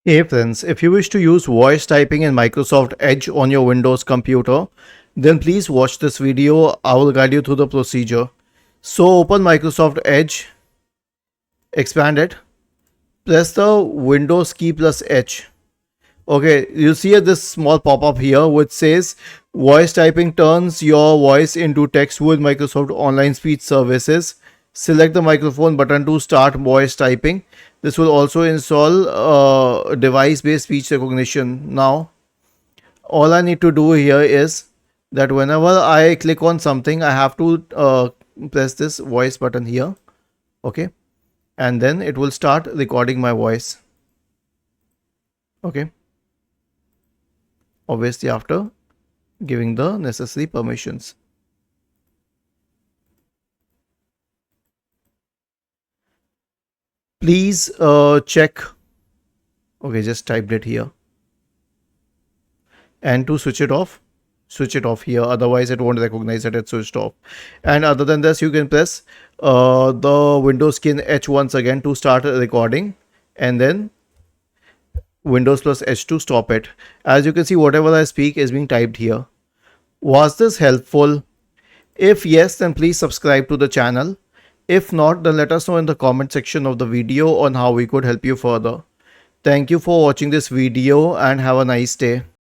Hey friends, if you wish to use voice typing in Microsoft Edge on your Windows computer, then please watch this video. I will guide you through the procedure. So open Microsoft Edge, expand it, press the Windows key plus H. Okay, you see this small pop-up here which says voice typing turns your voice into text with Microsoft Online Speech Services. Select the microphone button to start voice typing. This will also install device-based speech recognition. Now, all I need to do here is that whenever I click on something, I have to press this voice button here. Okay, and then it will start recording my voice. Okay, obviously after giving the necessary permissions. Please check. Okay, just typed it here. And to switch it off here. Otherwise, it won't recognize that it's switched off. And other than this, you can press the Windows key H once again to start recording, and then Windows plus H to stop it. As you can see, whatever I speak is being typed here. Was this helpful? If yes, then please subscribe to the channel. If not, then let us know in the comment section of the video on how we could help you further. Thank you for watching this video and have a nice day.